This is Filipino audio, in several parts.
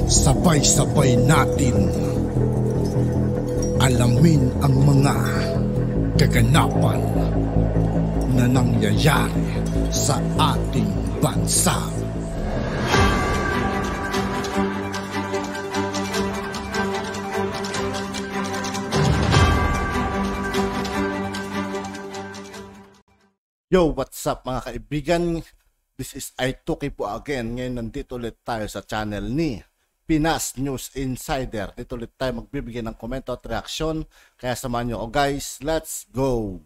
Sabay-sabay natin alamin ang mga kaganapan na nangyayari sa ating bansa. Yo, what's up mga kaibigan? This is Aituki po again. Ngayon nandito ulit tayo sa channel ni Pinas News Insider. Dito ulit tayo magbibigay ng komento at reaksyon. Kaya samahan nyo. Oh guys, let's go!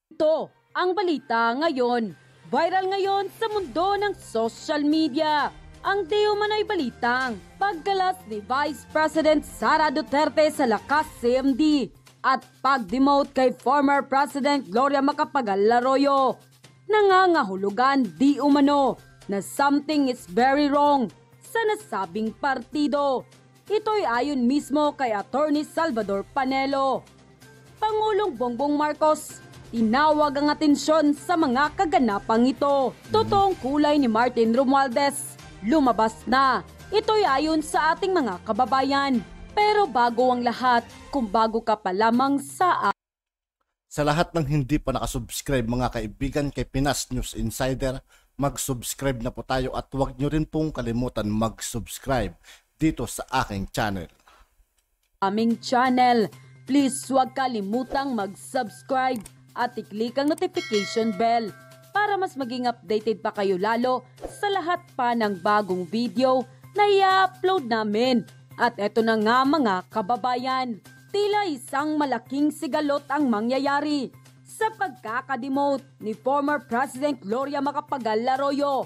Ito ang balita ngayon. Viral ngayon sa mundo ng social media. Ang di umano'y balitang paggalas ni Vice President Sara Duterte sa Lakas CMD at pag-demote kay former President Gloria Macapagal-Arroyo. Nangangahulugan di umano na something is very wrong sa nasabing partido. Ito'y ayon mismo kay Attorney Salvador Panelo. Pangulong Bongbong Marcos tinawag ang atensyon sa mga kaganapang ito. Totoong kulay ni Martin Romualdez lumabas na. Ito'y ayon sa ating mga kababayan. Pero bago ang lahat, kung bago ka pa lamang sa lahat ng hindi pa nakasubscribe mga kaibigan kay Pinas News Insider, mag-subscribe na po tayo at huwag nyo rin pong kalimutan mag-subscribe dito sa aking channel. Aming channel, please huwag kalimutang mag-subscribe at i-click ang notification bell para mas maging updated pa kayo lalo sa lahat pa ng bagong video na i-upload namin. At eto na nga mga kababayan, tila isang malaking sigalot ang mangyayari sa pagkakademote ni former President Gloria Macapagal-Arroyo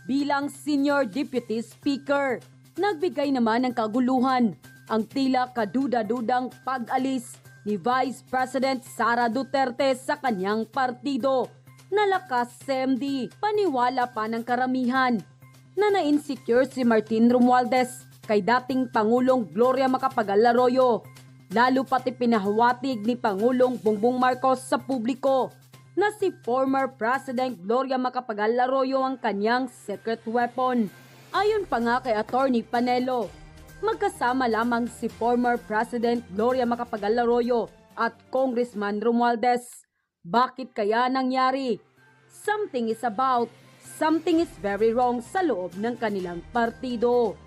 bilang Senior Deputy Speaker. Nagbigay naman ng kaguluhan ang tila kaduda-dudang pag-alis ni Vice President Sara Duterte sa kanyang partido na Lakas CMD. Paniwala pa ng karamihan na na-insecure si Martin Romualdez kay dating Pangulong Gloria Macapagal-Arroyo. Lalo pati pinahawatig ni Pangulong Bongbong Marcos sa publiko na si former President Gloria Macapagal-Arroyo ang kanyang secret weapon. Ayon pa nga kay Attorney Panelo, magkasama lamang si former President Gloria Macapagal-Arroyo at Congressman Romualdez. Bakit kaya nangyari? Something is very wrong sa loob ng kanilang partido.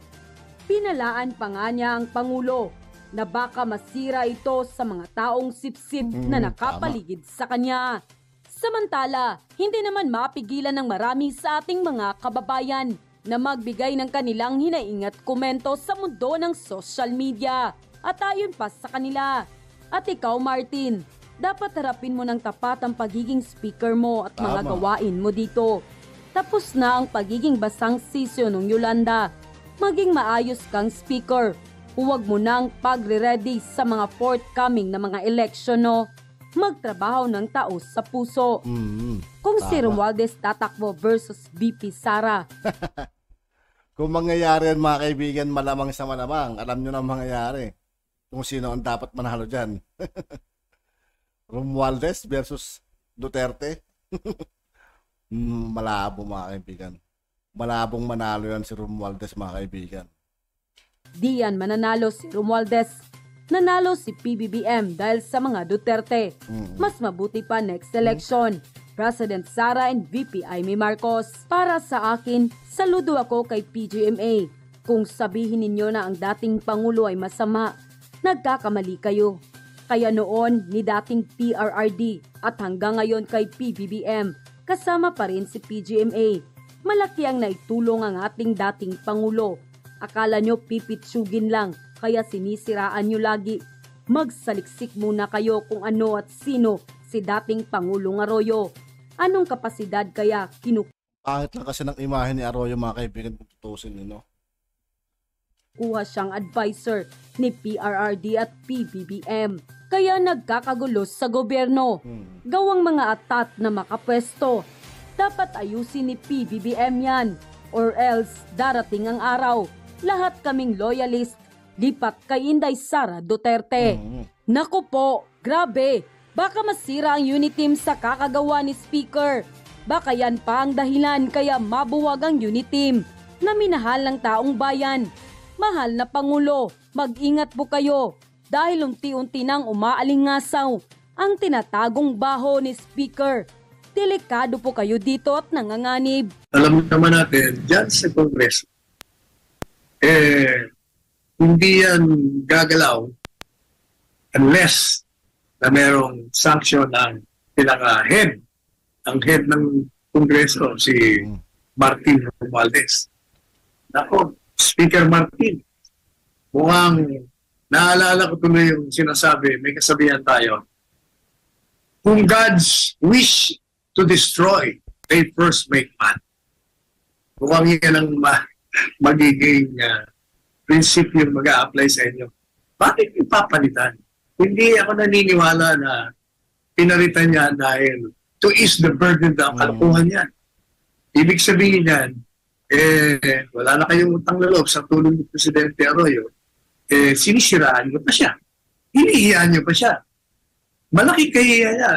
Pinalaan pa nga niya ang Pangulo na baka masira ito sa mga taong sipsip na nakapaligid sa kanya. Samantala, hindi naman mapigilan ng marami sa ating mga kababayan na magbigay ng kanilang hinaing at komento sa mundo ng social media. At ayon pa sa kanila. At ikaw Martin, dapat harapin mo ng tapat ang pagiging speaker mo at mga gawain mo dito. Tapos na ang pagiging basang sisyo ng Yolanda. Maging maayos kang speaker. Huwag mo nang pagre-ready sa mga forthcoming na mga eleksyon, no? Magtrabaho ng taos sa puso. Kung si Romualdez tatakbo versus VP Sara. Kung mangyayari yan mga kaibigan, malamang sa malamang. Alam nyo na mangyayari. Kung sino ang dapat manalo dyan. Romualdez versus Duterte. Malabo mga kaibigan. Malabong manalo yan si Romualdez mga kaibigan. Diyan mananalo si Romualdez. Nanalo si PBBM dahil sa mga Duterte. Mas mabuti pa next election. President Sara and VP Amy Marcos. Para sa akin, saludo ako kay PGMA. Kung sabihin ninyo na ang dating Pangulo ay masama, nagkakamali kayo. Kaya noon ni dating PRRD at hanggang ngayon kay PBBM, kasama pa rin si PGMA. Malaki ang naitulong ang ating dating Pangulo. Akala nyo pipitsugin lang, kaya sinisiraan nyo lagi. Magsaliksik muna kayo kung ano at sino si dating Pangulong Arroyo. Anong kapasidad kaya Kahit lang kasi ng imahe ni Arroyo mga kaibigan kung tutusin nyo. Kuha siyang advisor ni PRRD at PBBM. Kaya nagkakagulo sa gobyerno. Gawang mga atat na makapwesto. Dapat ayusin ni PBBM yan. Or else darating ang araw. Lahat kaming loyalist, lipat kay Inday Sara Duterte. Naku po, grabe, baka masira ang unit team sa kakagawa ni Speaker. Baka yan pa ang dahilan kaya mabuwag ang unit team. na minahal ng taong bayan. Mahal na Pangulo, mag-ingat po kayo dahil unti-unti nang umaalingasaw ang tinatagong baho ni Speaker. Delikado po kayo dito at nanganganib. Alam naman natin, dyan sa Kongreso, hindi yan gagalaw unless na merong sanction ng pinaka-head, ang head ng Kongreso, si Martin Romualdez. Nako, Speaker Martin, mukhang naalala ko tuloy yung sinasabi, may kasabihan tayo, kung God's wish to destroy, they first make man. Mukhang yan ang magiging prinsipyo mag-a-apply sa inyo. Bakit ipapalitan? Hindi ako naniniwala na pinalitan niya dahil to ease the burden ng kalokohan niya. Ibig sabihin yan, wala na kayong utang na loob sa tulong ni Presidente Arroyo, sinisiraan niyo pa siya. Hinihiyaan niyo pa siya. Malaki kahiya niya.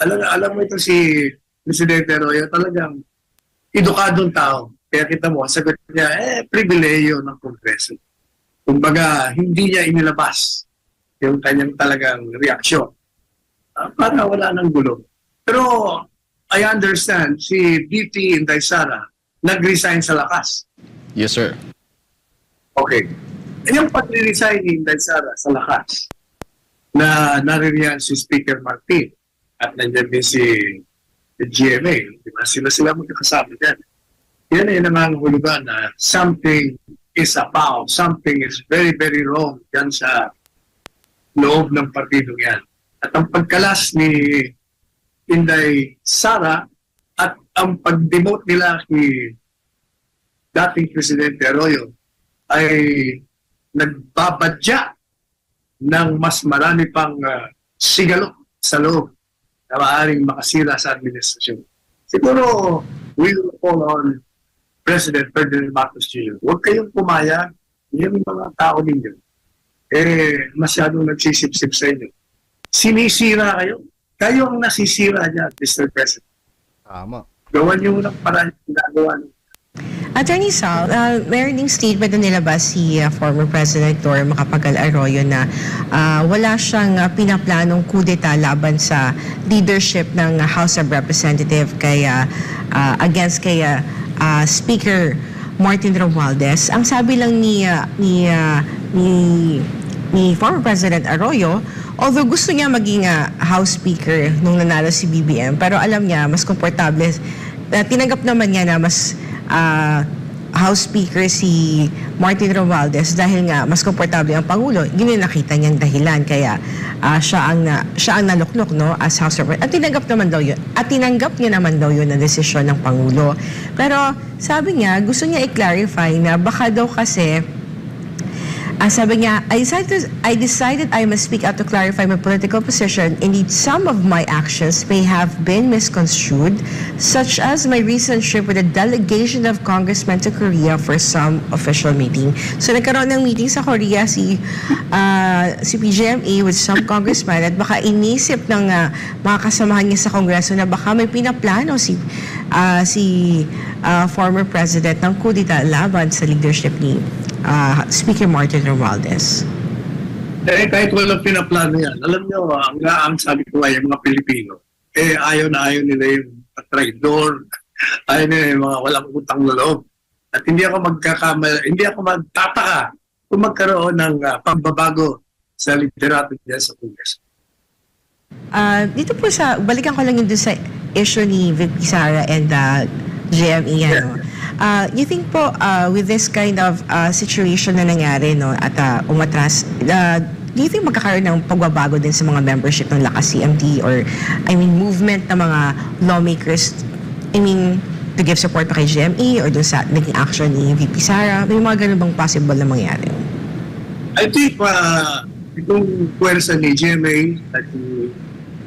Alam mo ito si Presidente Arroyo, talagang edukadong tao. Kaya kita mo, sagot niya, pribileyo ng Kongreso. Kumbaga, hindi niya inilabas yung kanyang talagang reaksyon. Para wala ng gulo. Pero, I understand, si VP Inday Sara, nag-resign sa lakas. Yes, sir. Okay. Yung pag-resign ni Inday Sara sa lakas, na naririyan si Speaker Martin, at nandiyan din si GMA, diba? Sila magkakasama dyan. Yan ay nangangahulugan na something is about, something is very, very wrong dyan sa loob ng partidong yan. At ang pagkalas ni Inday Sara at ang pag-demote nila kay dating Presidente Arroyo ay nagbabadya ng mas marami pang sigalo sa loob na maaaring makasira sa administrasyon. Siguro, we will call on President Ferdinand Marcos Jr. Huwag kayong pumayag, yung mga tao ninyo, masyadong nagsisip-sip sa inyo. Sinisira kayo. Kayo ang nasisira niya, Mr. President. Tama. Gawan niyo ng parang ginagawa niyo. Attorney Sal, meron ding statement na nilabas si former President Dor Macapagal Arroyo na wala siyang pinaplanong kudeta laban sa leadership ng House of Representatives against Speaker Martin Romualdez. Ang sabi lang ni former President Arroyo, although gusto niya maging House Speaker nung nanalo si BBM, pero alam niya mas komportable, tinanggap naman niya na mas House Speaker si Martin Romualdez dahil nga mas komportable ang Pangulo. Yun yung nakita niyang dahilan, kaya siya ang naluklok, no, as House of Representatives. At tinanggap niya naman daw yun ang desisyon ng Pangulo. Pero sabi niya, gusto niya i-clarify na baka daw kasi sabi niya, I decided I must speak out to clarify my political position. Indeed, some of my actions may have been misconstrued, such as my recent trip with a delegation of congressmen to Korea for some official meeting. So nagkaroon ng meeting sa Korea si PGMA with some congressmen at baka inisip ng mga kasamahan niya sa Kongreso na baka may pinaplano si former president ng kudeta laban sa leadership ni Speaker Martin Romualdez. Kahit walang pinaplano yan, alam nyo, ang sabi ko ay yung mga Pilipino, ayaw nila yung traidor, ayaw nila yung mga walang utang na loob. At hindi ako magtataka kung magkaroon ng pagbabago sa liderato niya sa Kongreso. Dito po balikan ko lang yun doon sa issue ni VP Sara and GME, you think po with this kind of situation na nangyari, no, at umatras, do you think magkakaroon ng pagbabago din sa mga membership ng Lakas CMD or movement ng mga lawmakers, to give support pa kay GME or doon sa naging action ni VP Sara? May mga ganun bang possible na mangyari? I think itong pwersa ni GMA at ni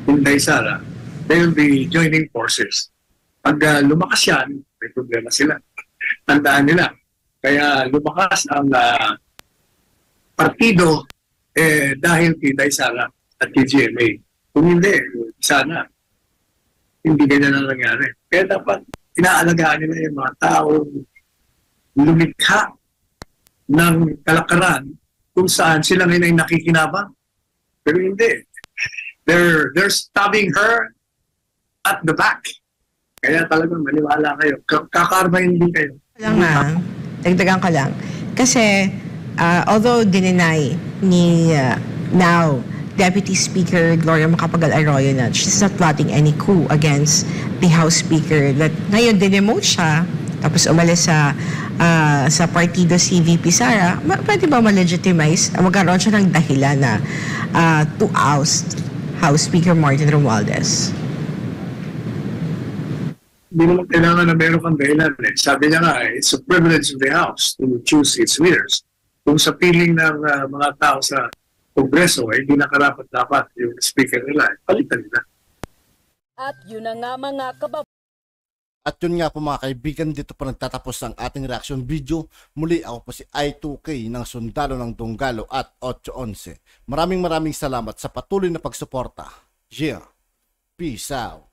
Inday Sara, they will be joining forces. Pag lumakas yan, may problema sila. Tandaan nila. Kaya lumakas ang partido dahil kay Inday Sara at kay GMA. Kung hindi, sana hindi ganyan na nangyari. Kaya dapat inaalagaan nila yung mga taong lumikha ng kalakaran kung saan sila ngayon ay nakikinabang. Pero hindi. They're stabbing her at the back. Kaya talagang maniwala kayo. Kakarmahin din kayo. Dagdagan ko lang. Kasi, although dininay ni now Deputy Speaker Gloria Macapagal-Arroyo na she's not plotting any coup against the House Speaker, that ngayon dinemote siya, tapos umalis sa partido si VP Sara, pwede ba ma-legitimize? Magkaroon siya ng dahilan na to oust House Speaker Martin Romualdez? Hindi naman kailangan na meron kang dahilan. Sabi niya nga, it's a privilege of the House to choose its leaders. Kung sa piling ng mga tao sa Kongreso ay hindi nakarapat-dapat yung speaker nila, palitan nila. At yun na nga mga At yun nga po mga kaibigan, dito po nagtatapos ang ating reaction video. Muli ako po si I2K ng Sundalo ng Donggalo at 811. Maraming salamat sa patuloy na pagsuporta. Yeah. Peace out.